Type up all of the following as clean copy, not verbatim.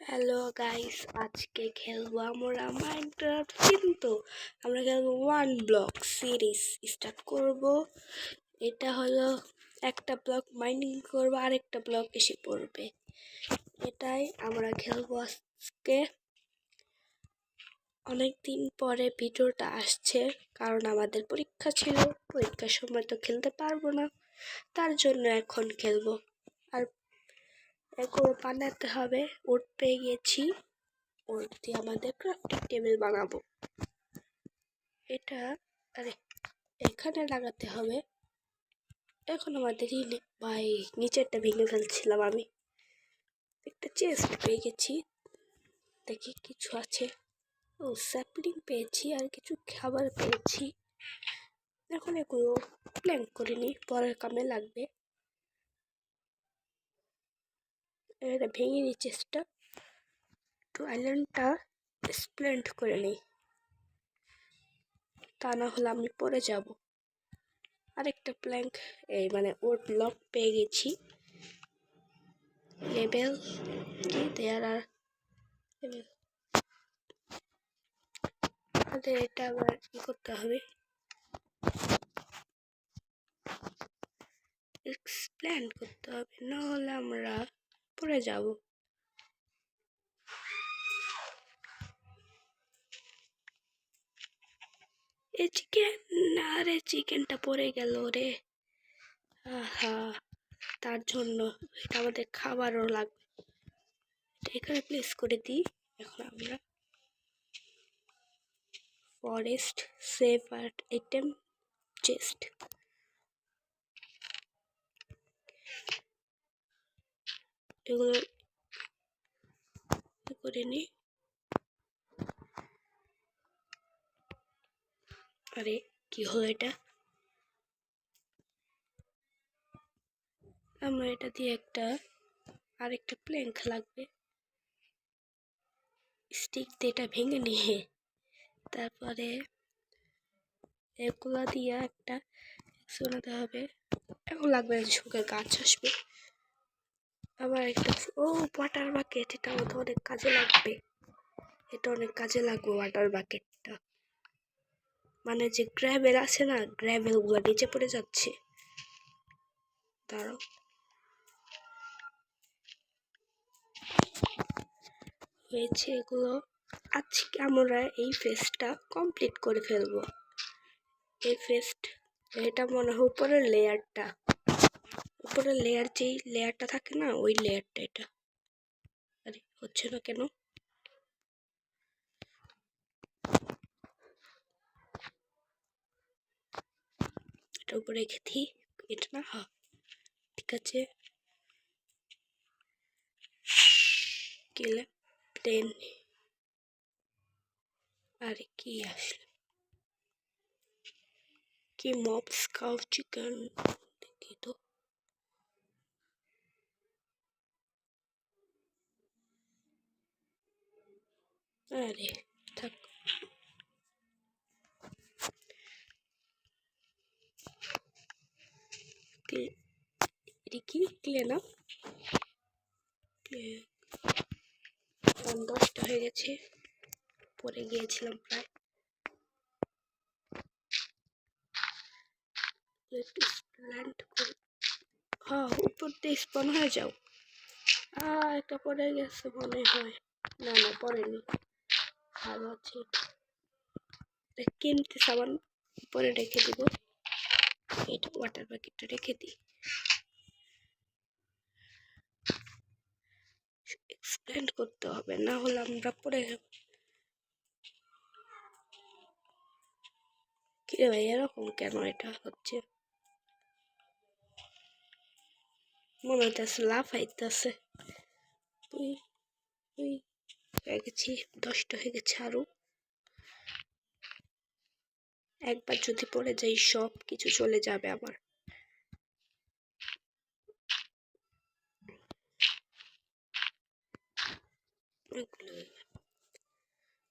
Hello guys, আজকে খেলবো আমরা মাইনক্রাফট, কিন্তু আমরা খেলবো ওয়ান ব্লক সিরিজ স্টার্ট করব। এটা হলো একটা ব্লক মাইনিং করবো, আরেকটা ব্লক এসে পড়বে। এটাই আমরা খেলবো আজকে। অনেকদিন পরে ভিডিওটা আসছে, কারণ আমাদের পরীক্ষা ছিল, পরীক্ষার সময় তো খেলতে পারবো না, তার জন্য এখন খেলবো। আর এগুলো বানাতে হবে। ওট পেয়ে গেছি, ওর দিয়ে আমাদের ক্রাফটিং টেবিল বানাবো। এটা এখানে লাগাতে হবে। এখন আমাদের ভাই নিচেরটা ভেঙে ফেলছিলাম আমি। একটা চেস্ট পেয়ে গেছি, দেখি কিছু আছে। ও স্যাপলিং পেয়েছি, আর কিছু খাবার পেয়েছি। এখন এগুলো প্ল্যান করে নিই, পরের কামে লাগবে। এটা ভেঙে নিই চেস্টটা, একটু আইল্যান্ডটা স্প্লেন্ড করে নিই, তা না হলে আমি পড়ে যাব। আরেকটা প্ল্যাঙ্ক ওর ব্লক পেয়ে গেছি। লেভেল কি দেয়ার আর লেভেল, আমাদের এটা আবার কি করতে হবে, এক্সপ্লেন করতে হবে, না হলে আমরা পড়ে যাব। এই চিকেন, না রে, চিকেনটা পড়ে গেল রে। আহা, তার জন্য এটা আমাদের খাবারও লাগবে। এখানে প্লেস করে দিই। এখন আমরা forest save art item chest, এগুলো করে নিই। আরে কি হলো এটা? আমরা এটা দিয়ে আরেকটা প্ল্যাঙ্ক লাগবে। স্টিক দিয়ে এটা ভেঙে নিয়ে, তারপরে এগুলা দিয়ে একটা শোনাতে হবে। এখন লাগবে না, শুকার গাছ আসবে। আবার একটা ওয়াটার বাকেট, এটা তো অনেক কাজে লাগবে। এটা অনেক কাজে লাগবে ওয়াটার বাকেটটা। যে গ্র্যাভেল আছে না, গ্র্যাভেল গুলো নিচে পড়ে যাচ্ছে। দাঁড়াও, হয়েছে এগুলো। আজকে আমরা এই ফেসটা কমপ্লিট করে ফেলবো। এই ফেস্ট, এটা মনে হয় উপরের লেয়ারটা, উপরের লেয়ার, যেই লেয়ারটা থাকে না, ওই লেয়ারটা এটা। আরে হচ্ছে না কেন? এটা উপরে রেখে দিই, এটা না, হ্যাঁ ঠিক আছে। কিলে প্লেন, আরে কি আসলে, কি মব স্কাউ চিকেন, দেখি তো। আরে থাক, এটা কি ক্লে না, 10টা হয়ে গেছে, পরে গিয়েছিলাম প্রায়। হ্যাঁ, উপর দিয়ে স্পন হয়ে যাও। একটা পড়ে গেছে মনে হয়, না না পড়েনি, ভালো আছে। কিনতে সাবান উপরে রেখে দিব, এটা ওয়াটার বাকেটটা রেখে দিই। এক্সপ্লেন করতে হবে, না হলে আমরা পড়ে যাব। কি রে ভাই, এরকম কেন এটা হচ্ছে? মনে হইতেছে লাফাইতেছে। হয়ে গেছি, 10টা হয়ে গেছে। আরো একবার যদি পড়ে যাই, সব কিছু চলে যাবে আমার।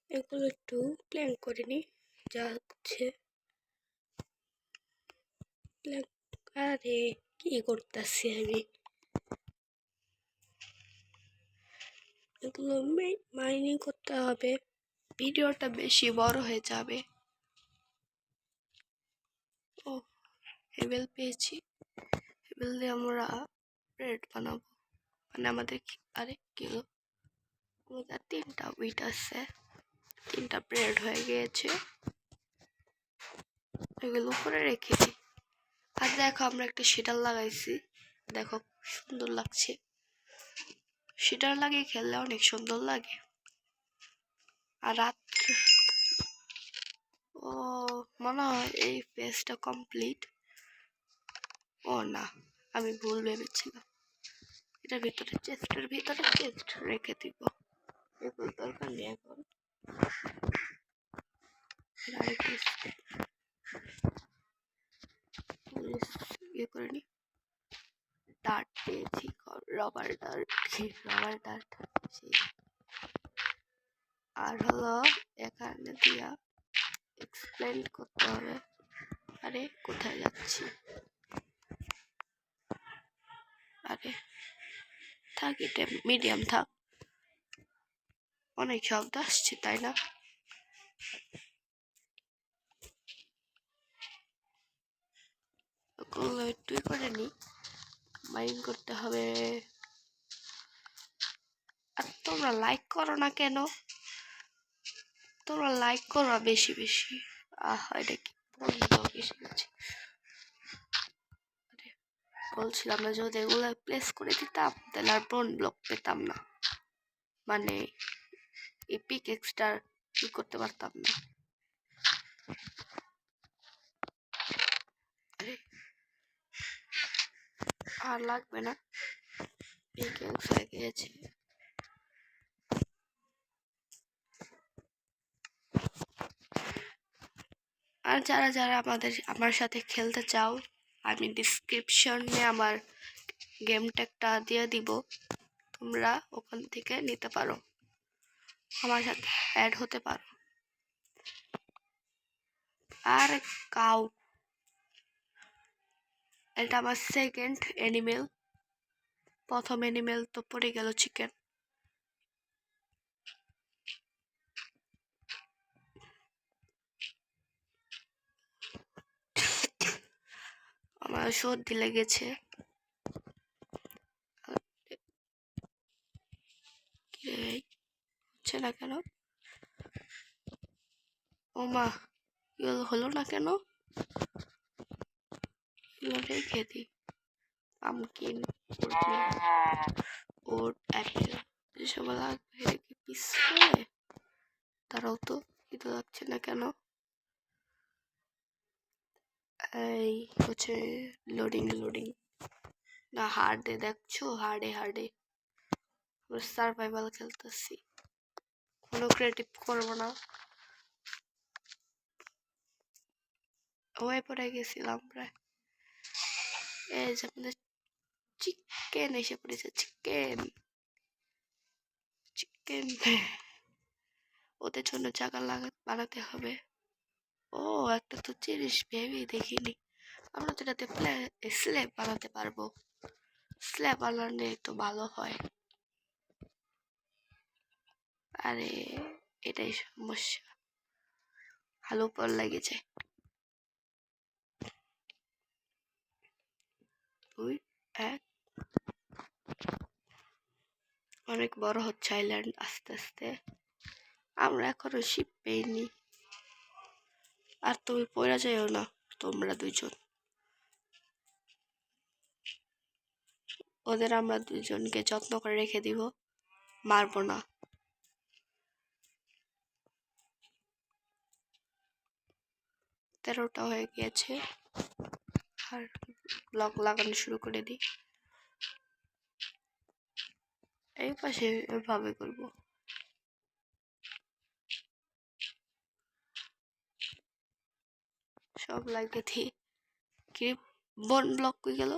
এগুলো একটু প্ল্যান করে নি, যা হচ্ছে। আরে কি করতেছি আমি? এগুলো মাইনিং করতে হবে, ভিডিওটা বেশি বড় হয়ে যাবে। ও হেবেল পেয়েছি, হেবেল দিয়ে আমরা ব্রেড বানাবো। মানে আমাদের আরে কিলো আমাদের 3টা উইট আছে, 3টা ব্রেড হয়ে গিয়েছে। এগুলো উপরে রেখে দিই। আর দেখো আমরা একটা শিটার লাগাইছি, দেখো সুন্দর লাগছে। শিটার লাগিয়ে খেললে অনেক সুন্দর লাগে। আর রাত ও মনে হয় এই পেজটা কমপ্লিট। ও না, আমি ভুল ভেবেছিলাম। এটার ভিতরে চেস্টের ভিতরে চেস্ট রেখে দিব, এগুলো দরকার নেই এখন। ইয়ে করে নি, ডার্ট পেয়েছি, রবার ডার্ট, রবার ডার্ট। আর হলো এখানে দিয়া এক্সপ্লেন করতে হবে। আরে কোথায় যাচ্ছি, আরে থাক, এটা মিডিয়াম থাক, অনেক শব্দ আসছে তাই না? একটু করে নি, মাইন্ড করতে হবে। আর তোমরা লাইক করো না কেন? তোমরা লাইক করো বেশি বেশি। এটা কি এসে গেছে। বলছিলাম না, যদি এগুলো প্লেস করে দিতাম তাহলে আর বোন ব্লক পেতাম না, মানে এপিক এক্সট্রা কি করতে পারতাম না। আর লাগবে না, পিকেক্স হয়ে গিয়েছে। আর যারা যারা আমার সাথে খেলতে চাও, আমি ডিসক্রিপশনে আমার গেম ট্যাগটা দিয়ে দিব, তোমরা ওখান থেকে নিতে পারো, আমার সাথে অ্যাড হতে পারো। আর কাউ, এটা আমার সেকেন্ড অ্যানিমেল। প্রথম অ্যানিমেল তো পড়ে গেল চিকেন। আমার সর্দি লেগেছে। হচ্ছে না কেন? ও মা, হলো না কেন? রেখে দিই। পামকিন, ওট, অ্যাপেল যেসব লাগবে রেখে পিস করে। তারাও তো কিন্তু লাগছে না কেন? এই হচ্ছে লোডিং না, হার্ডে দেখছো, হার্ডে আমরা সার্ভাইভাল খেলতেছি, কোনো ক্রিয়েটিভ করবো না। হয়ে পড়ে গেছিলাম প্রায়। এই যে আমাদের চিকেন এসে পড়েছে, চিকেন ওদের জন্য জায়গা বানাতে হবে। ও একটা তো জিনিস ভেবে দেখিনি, আমরা তো এটাতে স্ল্যাব বানাতে পারবো। স্ল্যাব বানালে তো ভালো হয়। আরে এটাই সমস্যা, ভালো উপর লেগেছে। 2, 1। অনেক বড় হচ্ছে আইল্যান্ড আস্তে আস্তে, আমরা এখনো শিপ পেইনি। আর তুমি পড়া যাইও না, তোমরা দুইজন, ওদের আমরা দুইজনকে যত্ন করে রেখে দিব, মারবো না। তেরোটা হয়ে গিয়েছে, আর ব্লক লাগানো শুরু করে দিই। এই পাশে এভাবে করবো। সব লাগিয়ে দিই। কি বন ব্লক হয়ে গেল?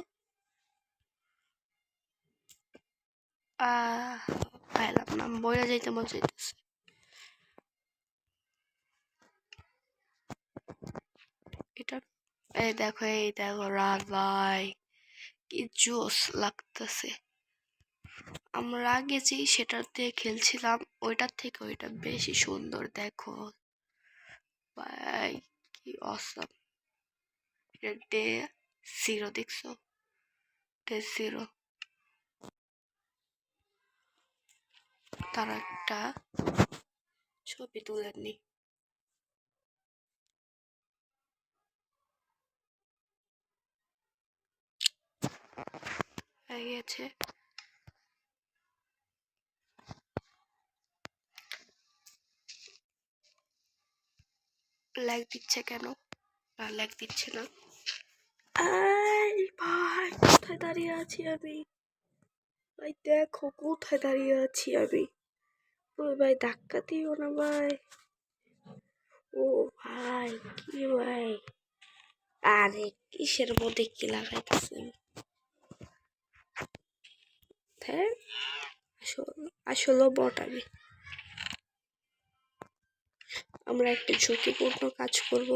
পাইলাম না, বইরা যাইতে মন চাইতেছে। এটা এই দেখো রাত ভাই, কি জোস লাগতেছে। আমরা আগে যেই সেটাতে খেলছিলাম ওইটার থেকে ওইটা বেশি সুন্দর। দেখো ভাই কি অসম। ডে 0 দেখছো? ডে 0 তারা একটা ছবি তুলে নি। হয়ে গেছে। ল্যাগ দিচ্ছে কেন? না ল্যাগ দিচ্ছে না। এই ভাই কোথায় দাঁড়িয়ে আছি আমি? ভাই দেখো কোথায় দাঁড়িয়ে আছি আমি। ওই ভাই ধাক্কা দিও না ভাই। ও ভাই কি ভাই, আরে কিসের মধ্যে কি লাগাইতেছে? আসলে বট আমি। আমরা একটা ঝুঁকিপূর্ণ কাজ করব।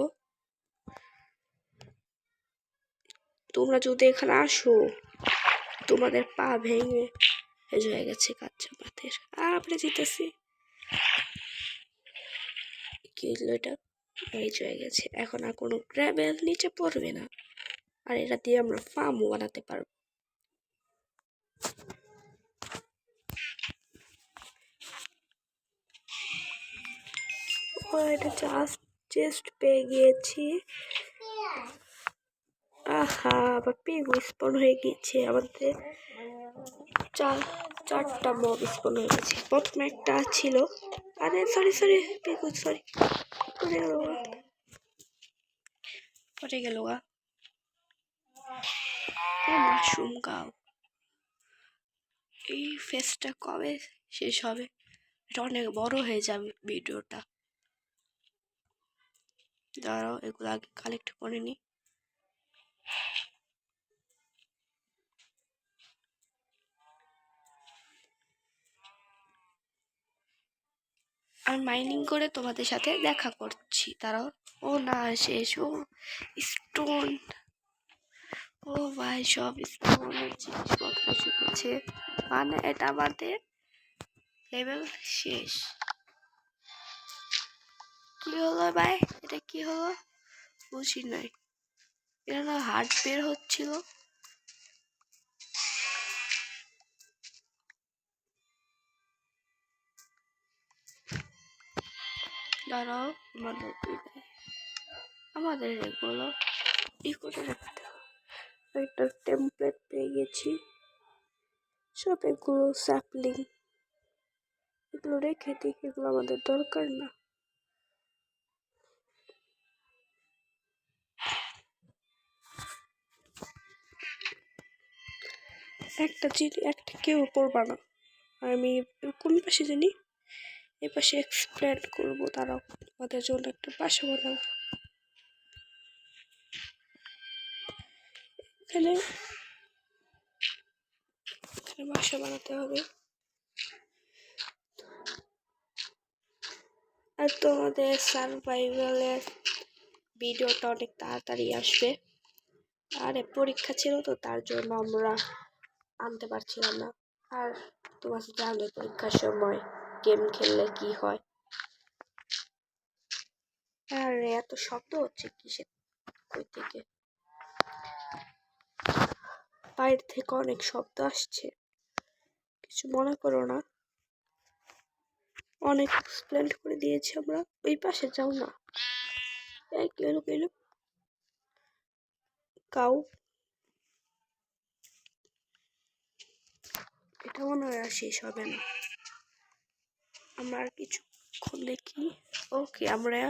তোমরা যদি এখানে আসো তোমাদের পা ভেঙে হয়ে গেছে কাচ্চা পাতের। আমরা জিতেছি। কি হলো এটা? এই হয়ে গেছে। এখন আর কোনো গ্রাবেল নিচে পড়বে না, আর এটা দিয়ে আমরা ফার্মও বানাতে পারবো। এটা জাস্ট চেস্ট পেয়ে গিয়েছি। আহা আবার পিগ স্পন হয়ে গিয়েছে আমাদের। চারটা মব স্পন হয়ে গেছে। প্রথমে একটা ছিল, আরে সরি সরি পিগ সরি পড়ে গেল মাশরুম গাও। এই ফেসটা কবে শেষ হবে? এটা অনেক বড় হয়ে যাবে ভিডিওটা। দাঁড়াও এগুলো আগে কালেক্ট করে নি। আমি মাইনিং করে তোমাদের সাথে দেখা করছি। তারাও ও না শেষ। ও স্টোন, ও ভাই সব স্টোনের জিনিসপত্র শিখেছে, মানে এটা আমাদের লেভেল শেষ। কি হলো ভাই? এটা কি হলো বুঝি নাই। এটা না হার্ট বের হচ্ছিল। দাঁড়াও আমাদের এগুলো ই করে রাখতে হবে। একটা টেমপ্লেট পেয়ে গেছি। সব এগুলো স্যাপলিং, এগুলো রেখে দিই, এগুলো আমাদের দরকার না। একটা কেউ পড়বা না। আমি কোন পাশে জানি, এই পাশে এক্সপ্লেন করবো। তারাও আমাদের জন্য একটা বাসা বানাবো। এখানে বাসা বানাতে হবে। আর তোমাদের সার্ভাইভালের ভিডিওটা অনেক তাড়াতাড়ি আসবে। আরে পরীক্ষা ছিল তো তার জন্য আমরা আনতে পারছিলাম না। আর তোমার জানলে পরীক্ষার সময় গেম খেললে কি হয়। আর এত শব্দ হচ্ছে কিসের? কই থেকে? বাইরে থেকে অনেক শব্দ আসছে, কিছু মনে করো না। অনেক এক্সপ্লেন করে দিয়েছি আমরা। ওই পাশে যাও না। এই কেলো কাউ, এটা মনে হয় আর শেষ হবে না। আমরা আর কিছুক্ষণ দেখি। ওকে আমরা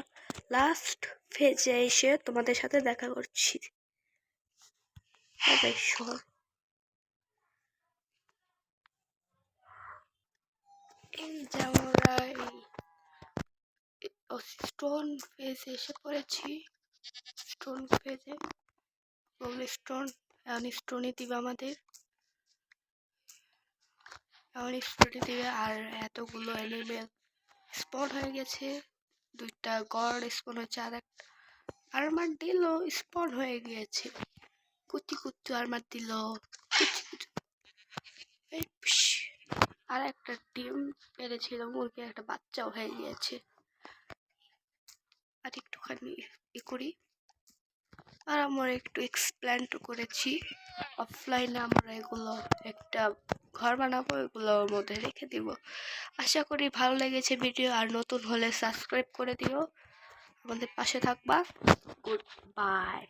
লাস্ট ফেজে এসে তোমাদের সাথে দেখা করছি। এই যে আমরা স্টোন ফেজে এসে পড়েছি। স্টোন ফেজে স্টোন এখন স্টোনই দিবে আমাদের। এখন স্টোনই দিবে। আর এতগুলো এনিমেল স্পন হয়ে গেছে। দুইটা গড় স্পন হচ্ছে, আর একটা আর্মার দিল স্পন হয়ে গিয়েছে। কুচি কুচি আর্মার দিল। আর একটা ডিম পেরেছিল, মুরগির একটা বাচ্চাও হয়ে গিয়েছে। আর একটুখানি করি, আর আমরা একটু এক্সপ্লেন করেছি। অফলাইনে আমরা এগুলো একটা ঘর বানাবো, এগুলোর মধ্যে রেখে দিব। আশা করি ভালো লেগেছে ভিডিও। আর নতুন হলে সাবস্ক্রাইব করে দিও, আমাদের পাশে থাকবা। Good bye.